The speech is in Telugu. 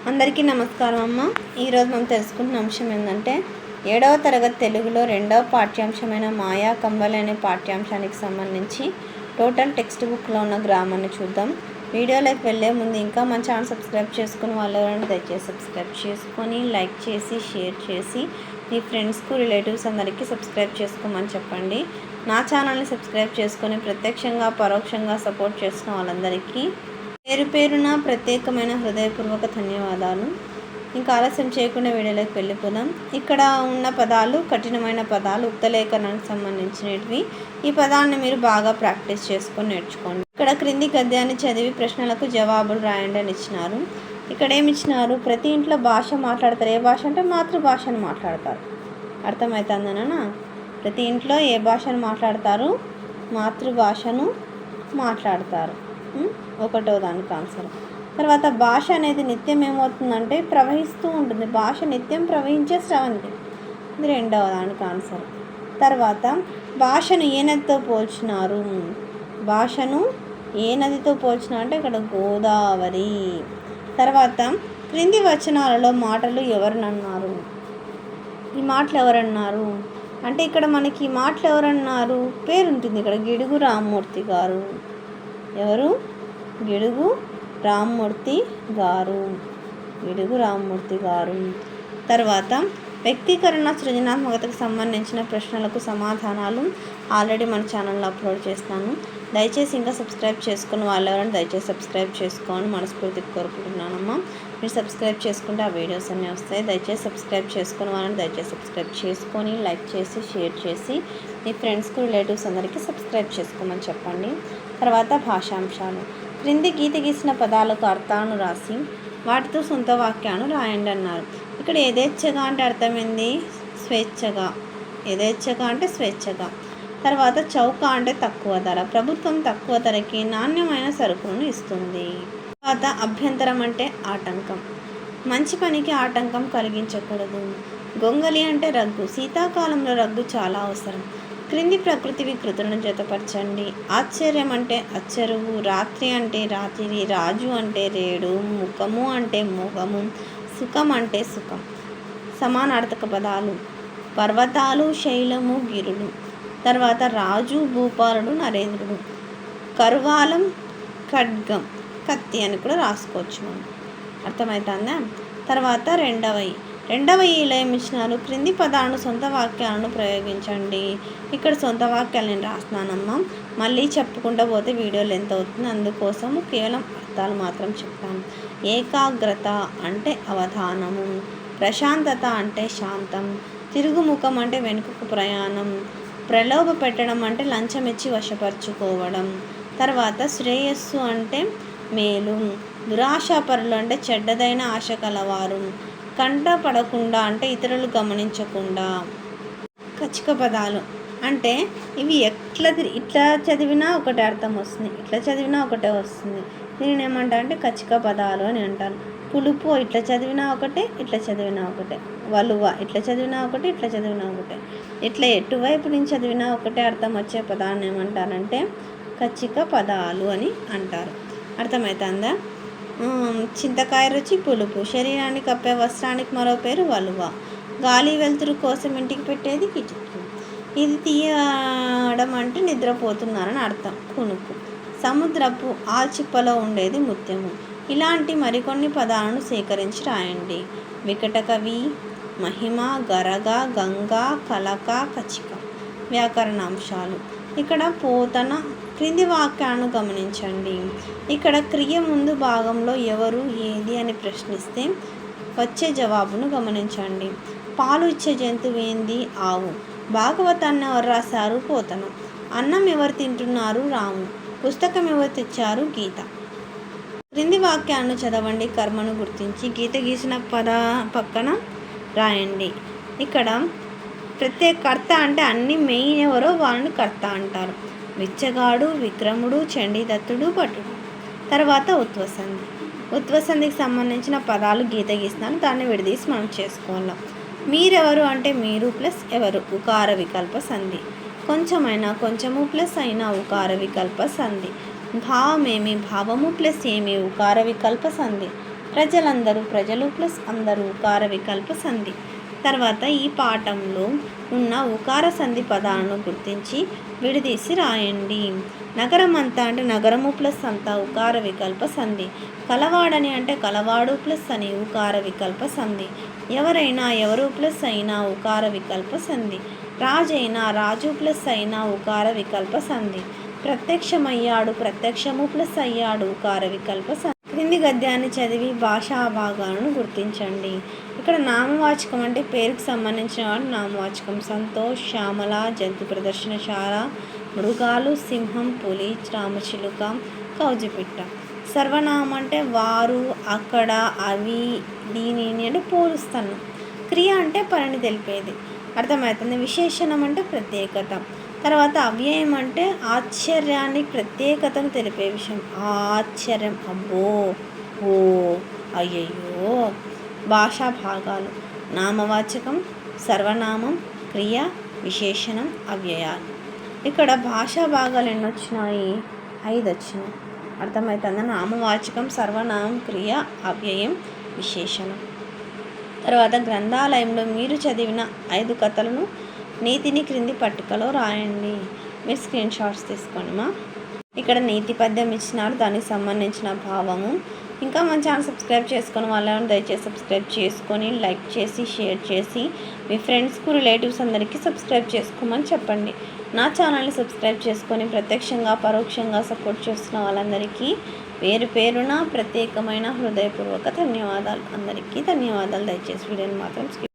అందరికీ నమస్కారం అమ్మ. ఈరోజు మనం తెలుసుకుంటున్న అంశం ఏంటంటే 7వ తరగతి తెలుగులో 2వ పాఠ్యాంశమైన మాయా కంబలి అనే పాఠ్యాంశానికి సంబంధించి టోటల్ టెక్స్ట్ బుక్లో ఉన్న గ్రామాన్ని చూద్దాం. వీడియోలోకి వెళ్ళే ముందు ఇంకా మన ఛానల్ సబ్స్క్రైబ్ చేసుకుని వాళ్ళు దయచేసి సబ్స్క్రైబ్ చేసుకొని లైక్ చేసి షేర్ చేసి మీ ఫ్రెండ్స్కు రిలేటివ్స్ అందరికీ సబ్స్క్రైబ్ చేసుకోమని చెప్పండి. నా ఛానల్ని సబ్స్క్రైబ్ చేసుకొని ప్రత్యక్షంగా పరోక్షంగా సపోర్ట్ చేస్తున్న వాళ్ళందరికీ పేరు పేరున ప్రత్యేకమైన హృదయపూర్వక ధన్యవాదాలు. ఇంకా ఆలస్యం చేయకుండా వీడియోలోకి వెళ్ళిపోదాం. ఇక్కడ ఉన్న పదాలు కఠినమైన పదాలు, ఉక్తలేఖనానికి సంబంధించినవి. ఈ పదాన్ని మీరు బాగా ప్రాక్టీస్ చేసుకొని నేర్చుకోండి. ఇక్కడ క్రింది గద్యాన్ని చదివి ప్రశ్నలకు జవాబులు రాయండి అని ఇచ్చినారు. ఇక్కడ ఏమి ఇచ్చినారు? ప్రతి ఇంట్లో భాష మాట్లాడతారు. ఏ భాష అంటే మాతృభాషను మాట్లాడతారు. అర్థమవుతుందనా? ప్రతి ఇంట్లో ఏ భాషను మాట్లాడతారు? మాతృభాషను మాట్లాడతారు. ఒకటో దానికి ఆన్సర్. తర్వాత భాష అనేది నిత్యం ఏమవుతుందంటే ప్రవహిస్తూ ఉంటుంది. భాష నిత్యం ప్రవహించే స్రవంతి. ఇది రెండవ దానికి ఆన్సర్. తర్వాత భాషను ఏ నదితో పోల్చినారు? భాషను ఏ నదితో పోల్చినారు అంటే ఇక్కడ గోదావరి. తర్వాత క్రింది వచనాలలో మాటలు ఎవరన్నారు? ఈ మాటలు ఎవరన్నారు అంటే ఇక్కడ మనకి ఈ మాటలు ఎవరన్నారు పేరు ఉంటుంది. ఇక్కడ గిడుగు రామ్మూర్తి గారు. ఎవరు? గిడుగు రామ్మూర్తి గారు. గిడుగు రామ్మూర్తి గారు. తర్వాత వ్యక్తీకరణ సృజనాత్మకతకు సంబంధించిన ప్రశ్నలకు సమాధానాలు ఆల్రెడీ మన ఛానల్లో అప్లోడ్ చేస్తాను. దయచేసి ఇంకా సబ్స్క్రైబ్ చేసుకుని వాళ్ళు ఎవరైనా దయచేసి సబ్స్క్రైబ్ చేసుకోని మనస్ఫూర్తిగా కోరుకుంటున్నానమ్మా. మీరు సబ్స్క్రైబ్ చేసుకుంటే ఆ వీడియోస్ అన్నీ వస్తాయి. దయచేసి సబ్స్క్రైబ్ చేసుకుని వాళ్ళని దయచేసి సబ్స్క్రైబ్ చేసుకొని లైక్ చేసి షేర్ చేసి మీ ఫ్రెండ్స్కు రిలేటివ్స్ అందరికీ సబ్స్క్రైబ్ చేసుకోమని చెప్పండి. తర్వాత భాషాంశాలు. క్రింది గీత గీసిన పదాలకు అర్థాలను రాసి వాటితో సొంత వాక్యాన్ని రాయండి అన్నారు. ఇక్కడ యథేచ్ఛగా అంటే అర్థమైంది స్వేచ్ఛగా. యథేచ్ఛగా అంటే స్వేచ్ఛగా. తర్వాత చౌక అంటే తక్కువ ధర. ప్రభుత్వం తక్కువ ధరకి నాణ్యమైన సరుకులను ఇస్తుంది. తర్వాత అభ్యంతరం అంటే ఆటంకం. మంచి పనికి ఆటంకం కలిగించకూడదు. గొంగలి అంటే రగ్గు. శీతాకాలంలో రగ్గు చాలా అవసరం. క్రింది ప్రకృతి వికృతులను జతపరచండి. ఆశ్చర్యం అంటే అచ్చరువు. రాత్రి అంటే రాత్రి. రాజు అంటే రేడు. ముఖము అంటే ముఖము. సుఖం అంటే సుఖం. సమానార్థక పదాలు. పర్వతాలు, శైలము, గిరులు. తర్వాత రాజు, భూపాలుడు, నరేంద్రుడు. కరువాలం, ఖడ్గం, కత్తి అని కూడా రాసుకోవచ్చు మనం. అర్థమవుతుందా? తర్వాత రెండవ ఈలో ఏమి ఇచ్చినారు? క్రింది పదాలను సొంత వాక్యాలను ప్రయోగించండి. ఇక్కడ సొంత వాక్యాలు నేను రాస్తున్నానమ్మా. మళ్ళీ చెప్పుకుంటూ పోతే వీడియో లెంత్ అవుతుంది. అందుకోసం కేవలం అర్థాలు మాత్రం చెప్తాను. ఏకాగ్రత అంటే అవధానము. ప్రశాంతత అంటే శాంతం. తిరుగుముఖం అంటే వెనుకకు ప్రయాణం. ప్రలోభ పెట్టడం అంటే లంచం ఇచ్చి వశపరుచుకోవడం. తర్వాత శ్రేయస్సు అంటే మేలు. దురాశాపరులు అంటే చెడ్డదైన ఆశ కలవారు. కంట పడకుండా అంటే ఇతరులు గమనించకుండా. కచ్చిక పదాలు అంటే ఇవి ఇట్లా చదివినా ఒకటే అర్థం వస్తుంది, ఇట్లా చదివినా ఒకటే వస్తుంది. దీనిని ఏమంటా అంటే కచ్చిక పదాలు అని అంటారు. పులుపు ఇట్లా చదివినా ఒకటే, ఇట్లా చదివినా ఒకటే. వలువ ఇట్లా చదివినా ఒకటే, ఇట్లా చదివినా ఒకటే. ఇట్లా ఎటువైపు నుంచి చదివినా ఒకటే అర్థం వచ్చే పదాన్ని ఏమంటారంటే కచ్చిక పదాలు అని అంటారు. అర్థమవుతుందా? చింతకాయ రుచి పులుపు. శరీరానికి కప్పే వస్త్రానికి మరో పేరు వలువ. గాలి వెలుతురు కోసం ఇంటికి పెట్టేది కిచుక్కు. ఇది తీయడం అంటే నిద్రపోతున్నారని అర్థం. కునుకు. సముద్రపు ఆల్చిప్పలో ఉండేది ముత్యము. ఇలాంటి మరికొన్ని పదాలను సేకరించి రాయండి. వికటకవి, మహిమ, గరగ, గంగ, కలక, కచిక. వ్యాకరణాంశాలు. ఇక్కడ పోతన. క్రింది వాక్యాలను గమనించండి. ఇక్కడ క్రియ ముందు భాగంలో ఎవరు, ఏది అని ప్రశ్నిస్తే వచ్చే జవాబును గమనించండి. పాలు ఇచ్చే జంతువు ఏంది? ఆవు. భాగవతాన్ని ఎవరు రాశారు? పోతన. అన్నం ఎవరు తింటున్నారు? రాము. పుస్తకం ఎవరు తెచ్చారు? గీత. క్రింది వాక్యాలను చదవండి. కర్మను గుర్తించి గీత గీసిన పద పక్కన రాయండి. ఇక్కడ ప్రత్యేక కర్త అంటే అన్ని మెయిన్ ఎవరో వాళ్ళని కర్త అంటారు. విచ్చగాడు, విక్రముడు, చండీదత్తుడు, భటుడు. తర్వాత ఉత్వసంధి. ఉత్వసంధికి సంబంధించిన పదాలు గీత గీస్తున్నాను. దాన్ని విడదీసి మనం చేసుకోవాలి. మీరెవరు అంటే మీరు ప్లస్ ఎవరు, ఉకార వికల్ప సంధి. కొంచెమైనా కొంచెము ప్లస్ అయినా ఉకార వికల్ప సంధి. భావమేమి, భావము ప్లస్ ఏమి, ఉకార వికల్ప సంధి. ప్రజలందరూ, ప్రజలు ప్లస్ అందరూ ఉకార వికల్ప సంధి. తర్వాత ఈ పాఠంలో ఉన్న ఉకార సంధి పదాలను గుర్తించి విడదీసి రాయండి. నగరం అంతా అంటే నగరము ప్లస్ అంతా ఉకార వికల్ప సంధి. కలవాడని అంటే కలవాడు ప్లస్ అని ఉకార వికల్ప సంధి. ఎవరైనా ఎవరు ప్లస్ అయినా ఉకార వికల్ప సంధి. రాజైనా రాజు ప్లస్ అయినా ఉకార వికల్ప సంధి. ప్రత్యక్షమయ్యాడు ప్రత్యక్షము ప్లస్ అయ్యాడు ఉకార వికల్ప సంధి. క్రింది గద్యాన్ని చదివి భాషా భాగాలను గుర్తించండి. ఇక్కడ నామవాచకం అంటే పేరుకు సంబంధించిన వాడు నామవాచకం. సంతోష్, శ్యామల, జంతు ప్రదర్శనశాల, మృగాలు, సింహం, పులి, రామచిలుక, కౌజుపిట్ట. సర్వనామం అంటే వారు, అక్కడ, అవి, దీనిని అంటే పోలుస్తున్నాం. క్రియ అంటే పనిని తెలిపేది, అర్థమవుతుంది. విశేషణం అంటే ప్రత్యేకత. తర్వాత అవ్యయం అంటే ఆశ్చర్యాన్ని ప్రత్యేకతను తెలిపే విషయం. ఆశ్చర్యం, అబ్బో, ఓ, అయ్యయ్యో. భాషా భాగాలు నామవాచకం, సర్వనామం, క్రియ, విశేషణం, అవ్యయాలు. ఇక్కడ భాషా భాగాలు ఎన్ని వచ్చినాయి? 5 వచ్చినాయి, అర్థమవుతుందా? నామవాచకం, సర్వనామం, క్రియ, అవ్యయం, విశేషణం. తర్వాత గ్రంథాలయంలో మీరు చదివిన 5 కథలను నీతిని క్రింది పట్టికలో రాయండి. మీరు స్క్రీన్ షాట్స్ తీసుకోండి. ఇక్కడ నీతి పద్యం ఇచ్చినారు, దానికి సంబంధించిన భావము. ఇంకా మన ఛానల్ సబ్స్క్రైబ్ చేసుకొని వాళ్ళని దయచేసి సబ్స్క్రైబ్ చేసుకొని లైక్ చేసి షేర్ చేసి మీ ఫ్రెండ్స్కు రిలేటివ్స్ అందరికీ సబ్స్క్రైబ్ చేసుకోమని చెప్పండి. నా ఛానల్ని సబ్స్క్రైబ్ చేసుకొని ప్రత్యక్షంగా పరోక్షంగా సపోర్ట్ చేస్తున్న వాళ్ళందరికీ పేరు పేరున ప్రత్యేకమైన హృదయపూర్వక ధన్యవాదాలు. అందరికీ ధన్యవాదాలు. దయచేసి వీడియోని మాత్రం